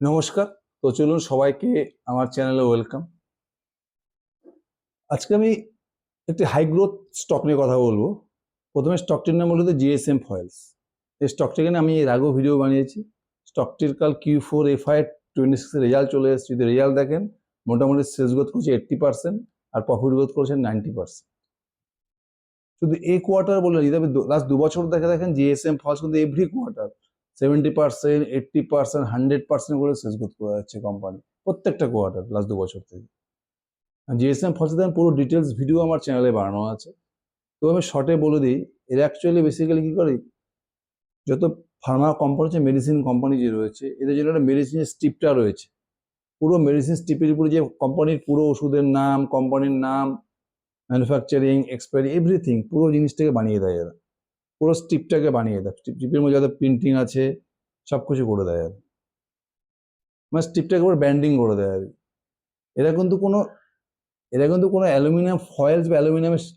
নমস্কার। তো চলুন সবাইকে আমার চ্যানেলে ওয়েলকাম। আজকে আমি একটি হাই গ্রোথ স্টক নিয়ে কথা বলবো। প্রথমে স্টকটির নাম হলো জিএসএম ফয়েলস। এই স্টকটিকে নিয়ে আমি এর আগেও ভিডিও বানিয়েছি। স্টকটির কাল Q4 FY26 রেজাল্ট চলে এসেছে। যদি রেজাল্ট দেখেন, মোটামুটি সেলস গ্রোথ করছে 80% আর প্রফিট গ্রোথ করছে 90%। শুধু এই কোয়ার্টার বলে যদি আপনি লাস্ট 2 বছর দেখেন জিএসএম ফলস কিন্তু এভরি কোয়ার্টার 70%, 80%, 100% করে সেলস গ্রোথ করে যাচ্ছে কোম্পানি প্রত্যেকটা কোয়ার্টার লাস্ট 2 বছর থেকে। জিএসএম ফলসের পুরো ডিটেলস ভিডিও আমার চ্যানেলে বানানো আছে। তো আমি শর্টে বলে দিই, এর অ্যাকচুয়ালি বেসিক্যালি কি করে, যত ফার্মা কোম্পানি হচ্ছে, মেডিসিন কোম্পানি যে রয়েছে, এদের জন্য একটা মেডিসিনের স্ট্রিপটা রয়েছে। পুরো মেডিসিন স্ট্রিপের উপরে যে কোম্পানির পুরো ওষুধের নাম, কোম্পানির নাম, ম্যানুফ্যাকচারিং, এক্সপায়ারি, এভরিথিং পুরো জিনিসটাকে বানিয়ে দেয় এরা। পুরো স্ট্রিপটাকে বানিয়ে দেয়। স্ট্রিপের মধ্যে যাদের প্রিন্টিং আছে সব কিছু করে দেয় আর মানে স্ট্রিপটাকে পুরো ব্যান্ডিং করে দেয় আর এরা কিন্তু কোনো অ্যালুমিনিয়াম ফয়েলস বা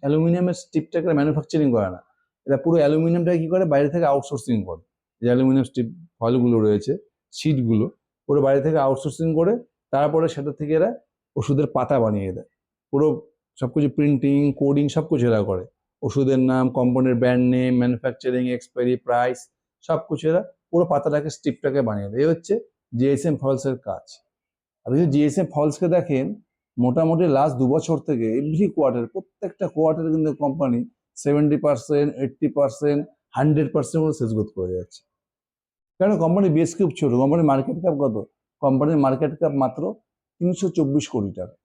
অ্যালুমিনিয়ামের স্ট্রিপটাকে ম্যানুফ্যাকচারিং করে না। এরা পুরো অ্যালুমিনিয়ামটাকে কি করে, বাইরে থেকে আউটসোর্সিং করে। যে অ্যালুমিনিয়াম স্ট্রিপ ফয়েলগুলো রয়েছে, শিটগুলো পুরো বাইরে থেকে আউটসোর্সিং করে, তারপরে সেটা থেকে এরা ওষুধের পাতা বানিয়ে দেয়। পুরো সবকিছু প্রিন্টিং, কোডিং সবকিছু এরা করে। ওষুধের নাম, কোম্পানির brand name, manufacturing, expiry, price সবকিছু এরা পুরো পাতাটাকে স্ট্রিপটাকে বানিয়ে দেয়। এই হচ্ছে জিএসএম ফয়েলসের কাজ। আপনি যদি জিএসএম ফলসকে দেখেন, মোটামুটি লাস্ট 2 বছর থেকে এভরি কোয়ার্টার, প্রত্যেকটা কোয়ার্টারে কিন্তু কোম্পানি 70%, 80%, 100% করে সেলস গ্রোথ করে যাচ্ছে। কারণ কোম্পানির বেস খুব ছোট। কোম্পানির মার্কেট ক্যাপ কত? কোম্পানির মার্কেট ক্যাপ মাত্র 324 কোটি টাকা।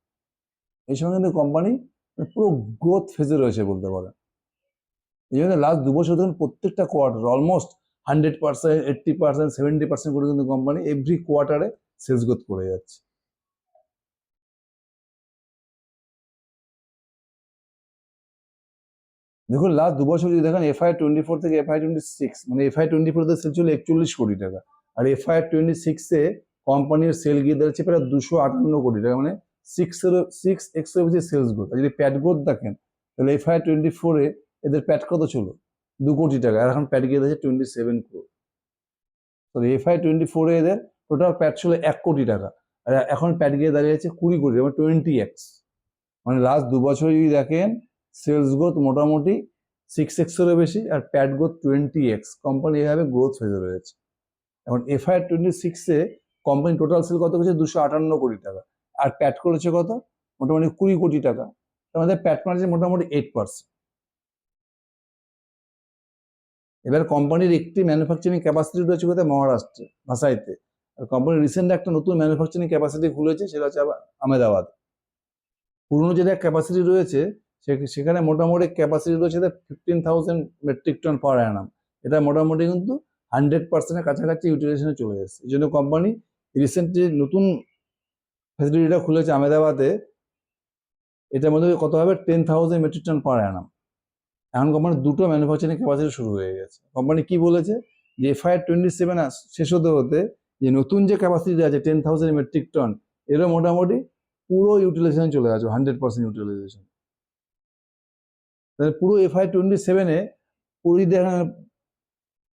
এই সময় কিন্তু কোম্পানি পুরো গ্রোথ ফেজে রয়েছে বলতে পারেন। এই জন্য লাস্ট 2 বছর ধরুন প্রত্যেকটা কোয়ার্টার অলমোস্ট 100%, 80%, 70% করে কিন্তু কোম্পানি এভরি কোয়ার্টারে সেলস গ্রোথ করে যাচ্ছে। দেখুন লাস্ট 2 বছর যদি দেখেন, FY24 থেকে FY26, মানে FY24 তে সেল ছিল 41 কোটি টাকা, আর FY26-এ কোম্পানির সেল গিয়ে দাঁড়াচ্ছে প্রায় 258 কোটি টাকা, মানে 6x এর বেশি সেলস গ্রোথ। আর যদি প্যাট গ্রোথ দেখেন, তাহলে FY24-এ এদের প্যাট কত ছিল? 2 কোটি টাকা, আর এখন প্যাট গিয়ে দাঁড়াচ্ছে 27 কোটি। তো FY24-এ এদের টোটাল প্যাট ছিল 1 কোটি টাকা, আর এখন প্যাট গিয়ে দাঁড়িয়েছে 20 কোটি, মানে 20x। মানে লাস্ট 2 বছর যদি দেখেন, সেলস গ্রোথ মোটামুটি 6x এরও বেশি, আর প্যাট গ্রোথ 20x। কোম্পানি এভাবে গ্রোথ ফেজে রয়েছে। এখন FY26-এ কোম্পানি টোটাল সেল কত করেছে? 258 কোটি টাকা, আর প্যাট করেছে কত? মোটামুটি 20 কোটি টাকা। আমাদের প্যাট মার্জিন মোটামুটি 8%। এবার কোম্পানির একটি ম্যানুফ্যাকচারিং ক্যাপাসিটি রয়েছে কোথায়? মহারাষ্ট্রে, ভাসাইতে। আর কোম্পানি রিসেন্ট একটা নতুন ম্যানুফ্যাকচারিং ক্যাপাসিটি খুলেছে, সেটা হচ্ছে আহমেদাবাদ। পুরনো যেটা ক্যাপাসিটি রয়েছে, সেখানে মোটামুটি ক্যাপাসিটি রয়েছে 15,000 মেট্রিক টন পার অ্যানাম। এটা মোটামুটি কিন্তু 100%-এর কাছাকাছি ইউটিলাইজেশনে চলে এসেছে। এই জন্য কোম্পানি রিসেন্টলি নতুন ফ্যাসিলিটিটা খুলেছে আহমেদাবাদে। এটার মধ্যে কত হবে? 10,000 মেট্রিক টন পার অ্যানাম। এখন কোম্পানির দুটো ম্যানুফ্যাকচারিং ক্যাপাসিটি শুরু হয়ে গেছে। কোম্পানি কি বলেছে, যে FY27 শেষ হতে হতে যে নতুন যে ক্যাপাসিটি আছে 10,000 মেট্রিক টন, এরও মোটামুটি পুরো ইউটিলাইজেশন চলে আসবে, 100% ইউটিলাইজেশন। তাহলে পুরো FY27-এ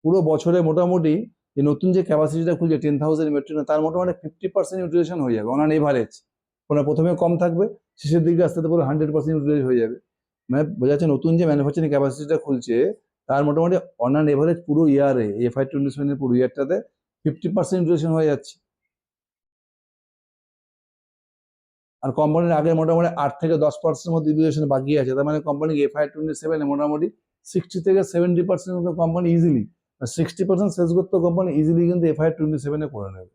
পুরো বছরে মোটামুটি যে নতুন যে ক্যাপাসিটিটা খুলছে 10,000 মেট্রিক টন, তার মোটামুটি 50% ইউটিলাইজেশন হয়ে যাবে অন অ্যান এভারেজ। কোনো প্রথমে কম থাকবে, শেষের দিকে আস্তে আস্তে পুরো 100% ইউটিলাইজ হয়ে যাবে। মানে বোঝা যাচ্ছে নতুন যে ম্যানুফ্যাকচারিং ক্যাপাসিটিটা খুলছে, তার মোটামুটি অন অ্যান এভারেজ পুরো ইয়ারে, FY27-এর পুরো ইয়ারটাতে 50% ইউটিলাইজেশন হয়ে যাচ্ছে। আর কোম্পানির আগে মোটামুটি 8 থেকে 10% মধ্যে ইউটিলাইজেশন বাকি আছে। তার মানে কোম্পানি FY27-এ মোটামুটি 60 থেকে 70% মতো কোম্পানি ইজিলি, 60% সেলস গ্রোথ তো কোম্পানি ইজিলি কিন্তু FY27-এ করে নেবে।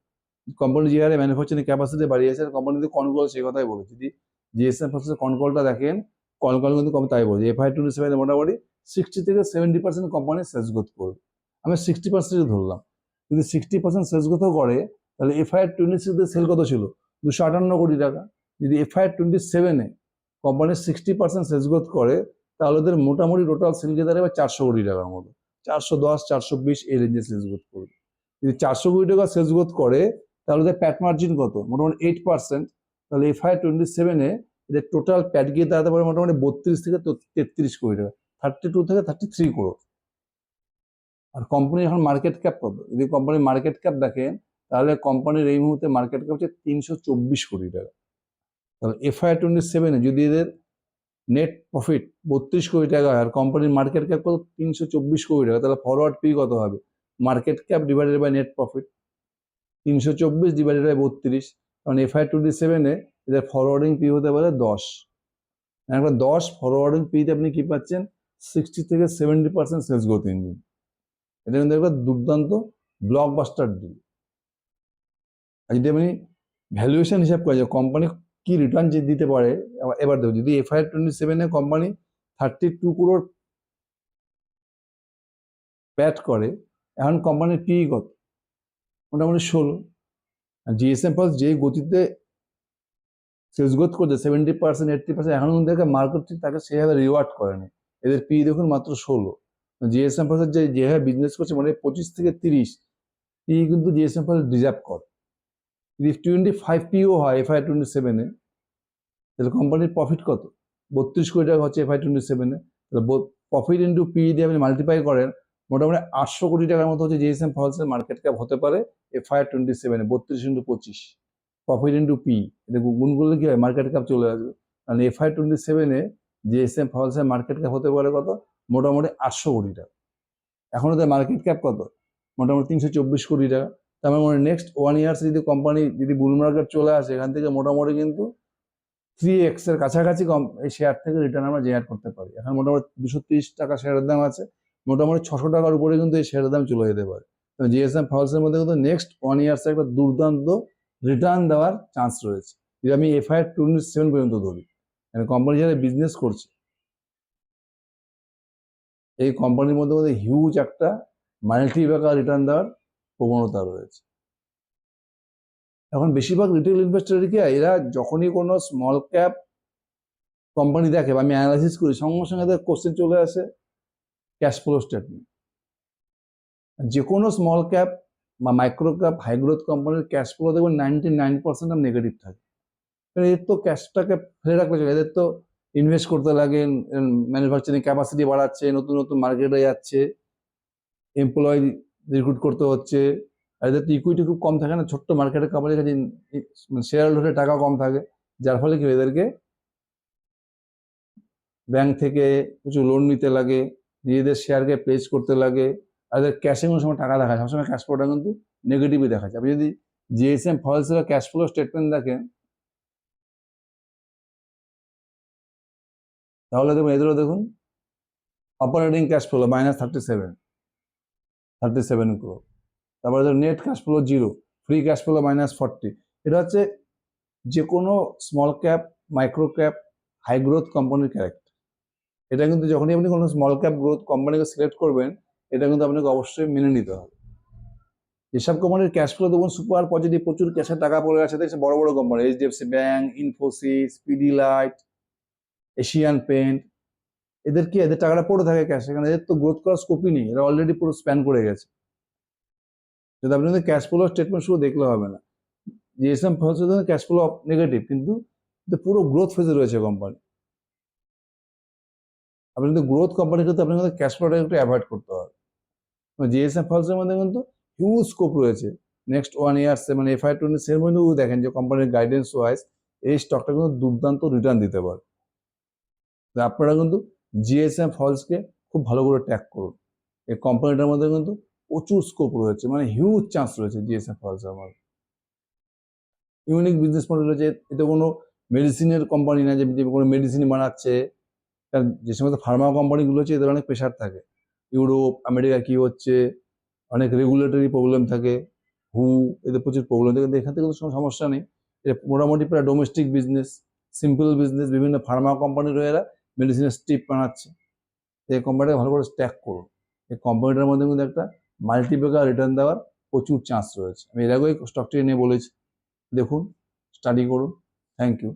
কোম্পানি যে হারে ম্যানুফ্যাকচারিং ক্যাপাসিটি বাড়িয়েছে, কোম্পানি যদি কনকল সেই কথাই বলেছে। যদি জিএসএম প্রসেসের কনকলটা দেখেন, কনকল কিন্তু কম তাই বলছে, FY27-এ মোটামুটি 60 থেকে 70% কোম্পানি সেলস গ্রোথ করবে। আমি 60% ধরলাম, যদি 60% সেলস গ্রোথও করে, তাহলে FY26-এ সেল কত ছিল? 258 কোটি টাকা। যদি FY27-এ কোম্পানির 60% সেলস গ্রোথ করে, তাহলে ওদের মোটামুটি টোটাল সেল গিয়ে দাঁড়াবে 400 কোটি টাকার মতো। 410, 420 এই রেঞ্জে সেলস গ্রোথ করবে। যদি 400 কোটি টাকা সেলস গ্রোথ করে, তাহলে ওদের প্যাট মার্জিন কত? মোটামুটি 8%। তাহলে FY27-এ এদের টোটাল প্যাট গিয়ে দাঁড়াতে পারে মোটামুটি 32 থেকে 33 কোটি টাকা, 32 থেকে 33 crore। আর কোম্পানি এখন মার্কেট ক্যাপ কত? যদি কোম্পানির মার্কেট ক্যাপ দেখেন, তাহলে কোম্পানির এই মুহূর্তে মার্কেট ক্যাপ হচ্ছে 324 কোটি টাকা। তাহলে FY27-এ যদি এদের নেট প্রফিট 32 কোটি টাকা হয় আর কোম্পানির মার্কেট ক্যাপ কত 324 কোটি টাকা, তাহলে ফরওয়ার্ড পি কত হবে? Market cap divided by net profit, 324 divided by 32, কারণ FY27-এ এদের ফরওয়ার্ডিং পি হতে পারে 10। একটা 10 ফরওয়ার্ডিং পিতে আপনি কি পাচ্ছেন? 60 থেকে 70% সেলস গ্রোথ ইঞ্জিন। এটা কিন্তু একটা দুর্দান্ত ব্লকবাস্টার ডিল। আর যদি আপনি ভ্যালুয়েশন হিসাব করে যে কোম্পানি কি রিটার্ন দিতে পারে, এবার দেখো যদি FY27-এ কোম্পানি 32 crore প্যাট করে, এখন কোম্পানির পি কত? মোটামুটি 16। আর জিএসএম ফার্স্ট যে গতিতে সেলস গ্রোথ করছে 70% 80%, এখন কিন্তু মার্কেট তাকে সেভাবে রিওয়ার্ড করেনি। এদের পি দেখুন মাত্র 16। জিএসএম ফার্স্ট যেভাবে বিজনেস করছে মানে 25 থেকে 30 পি কিন্তু জিএসএম ফার্স্ট ডিজার্ভ করে। যদি 25 পিও হয় FY27-এ, তাহলে কোম্পানির প্রফিট কত? 32 কোটি টাকা হচ্ছে FY27-এ। তাহলে প্রফিট ইন্টু পি দিয়ে আপনি মাল্টিপ্লাই করেন, মোটামুটি 800 কোটি টাকার মতো হচ্ছে জিএসএম ফার্স্টের মার্কেট ক্যাপ হতে পারে FY27-এ। 32 ইন্টু 25 প্রফিট ইন্টু পি, এটা গুণ করলে কি হয়? মার্কেট ক্যাপ চলে আসবে। কারণ FY27-এ জিএসএম ফার্স্টের মার্কেট ক্যাপ হতে পারে কত? মোটামুটি 800 কোটি টাকা। এখন ওদের মার্কেট ক্যাপ কত? মোটামুটি 324 কোটি টাকা। তার মানে নেক্সট 1 ইয়ার্স যদি কোম্পানি যদি বুল মার্কেট চলে আসে, এখান থেকে মোটামুটি কিন্তু 3x এর কাছাকাছি এই শেয়ার থেকে রিটার্ন আমরা জেনারেট করতে পারি। এখন মোটামুটি 230 টাকা শেয়ারের দাম আছে, মোটামুটি 600 টাকার উপরে কিন্তু এই শেয়ারের দাম চলে যেতে পারে। জিএসএম ফার্স্টের মধ্যে কিন্তু নেক্সট 1 ইয়ার্সে একটা দুর্দান্ত রিটার্ন দেওয়ার চান্স রয়েছে যদি আমি FY27 পর্যন্ত ধরি। কোম্পানি যারা বিজনেস করছে, এই কোম্পানির মধ্যে হিউজ একটা মাল্টিব্যাগার রিটার্ন দেওয়ার প্রবণতা রয়েছে। এখন বেশিরভাগ রিটেল ইনভেস্টর কি এরা যখনই কোনো স্মল ক্যাপ কোম্পানি দেখে বা আমি অ্যানালাইসিস করি, সঙ্গে সঙ্গে এদের কোশ্চেন চলে আসে ক্যাশ ফ্লো স্টেটমেন্ট। যে কোনো স্মল ক্যাপ বা মাইক্রো ক্যাপ হাই গ্রোথ কোম্পানির ক্যাশ ফ্লো দেখবেন 99% নেগেটিভ থাকে। এদের তো ক্যাশটাকে ফেলে রাখলে চলে, এদের তো ইনভেস্ট করতে লাগে, ম্যানুফ্যাকচারিং ক্যাপাসিটি বাড়াচ্ছে, নতুন নতুন মার্কেটে যাচ্ছে, এমপ্লয়ি রিক্রুট করতে হচ্ছে। আর এদের তো ইকুইটি খুব কম থাকে না, ছোট্ট মার্কেটের কোম্পানির কাছে শেয়ার হোল্ডারের টাকা কম থাকে, যার ফলে কি এদেরকে ব্যাংক থেকে কিছু লোন নিতে লাগে, নিজেদের শেয়ারকে প্লেস করতে লাগে, আর এদের ক্যাশে কোনো সময় টাকা দেখায়, সবসময় ক্যাশ ফ্লোটা কিন্তু নেগেটিভই দেখা যায়। আপনি যদি জিএসএম ফার্স্টের ক্যাশ ফ্লো স্টেটমেন্ট দেখেন, তাহলে দেখুন এদেরও দেখুন অপারেটিং ক্যাশ ফ্লো -37 crore, তারপরে net cash flow 0, free cash flow -40। এটা হচ্ছে যে কোনো small cap micro cap high growth কোম্পানির ক্যারেক্টার। এটা কিন্তু যখনই আপনি কোনো স্মল ক্যাপ গ্রোথ কোম্পানিকে সিলেক্ট করবেন, এটা কিন্তু আপনাকে অবশ্যই মেনে নিতে হবে। যেসব কোম্পানির ক্যাশ ফ্লো দেখুন সুপার পজিটিভ, প্রচুর ক্যাশের টাকা পড়ে আছে, দেখছে বড় বড় company HDFC bank, Infosys, Pidilite, Asian paint, এদের কি এদের টাকাটা পড়ে থাকে ক্যাশে, কারণ এদের তো গ্রোথ করার স্কোপই নেই, এরা অলরেডি পুরো স্প্যান করে গেছে। যদি আপনি ক্যাশ ফ্লো স্টেটমেন্ট শুধু দেখলে হবে না, জিএসএম ফার্স্টের ক্যাশ ফ্লো নেগেটিভ, কিন্তু পুরো গ্রোথ ফেজে রয়েছে কোম্পানি। আপনি কিন্তু গ্রোথ কোম্পানি কিন্তু আপনার কিন্তু ক্যাশ ফ্লোটা একটু অ্যাভয়েড করতে হবে। জিএসএম ফার্স্টের মধ্যে কিন্তু হিউজ স্কোপ রয়েছে নেক্সট 1 ইয়ার্সে, মানে FY27 মধ্যেও দেখেন যে কোম্পানির গাইডেন্স ওয়াইজ এই স্টকটা কিন্তু দুর্দান্ত রিটার্ন দিতে পারে। আপনারা কিন্তু জিএসএম ফলসকে খুব ভালো করে ট্র্যাক করুন। এই কোম্পানিটার মধ্যে কিন্তু প্রচুর স্কোপ রয়েছে, মানে হিউজ চান্স রয়েছে জিএসএম ফলসের মধ্যে। ইউনিক বিজনেস মডেল রয়েছে, এতে কোনো মেডিসিনের কোম্পানি না যে কোনো মেডিসিন বানাচ্ছে। কারণ যে সমস্ত ফার্মা কোম্পানিগুলো হচ্ছে এদের অনেক প্রেশার থাকে, ইউরোপ আমেরিকা কি হচ্ছে, অনেক রেগুলেটরি প্রবলেম থাকে, এদের প্রচুর প্রবলেম থাকে, কিন্তু এখান থেকে কোনো সমস্যা নেই। এটা মোটামুটি প্রায় ডোমেস্টিক বিজনেস, সিম্পল বিজনেস, বিভিন্ন ফার্মা কোম্পানি রয়েছে মেডিসিনের স্ট্রিপ বানাচ্ছে। এই কোম্পানিটাকে ভালো করে স্ট্যাক করুন। এই কোম্পানিটার মধ্যে কিন্তু একটা মাল্টিপ্যাকার রিটার্ন দেওয়ার প্রচুর চান্স রয়েছে। আমি এর আগেই স্টকটি নিয়ে বলেছি, দেখুন, স্টাডি করুন। Thank you.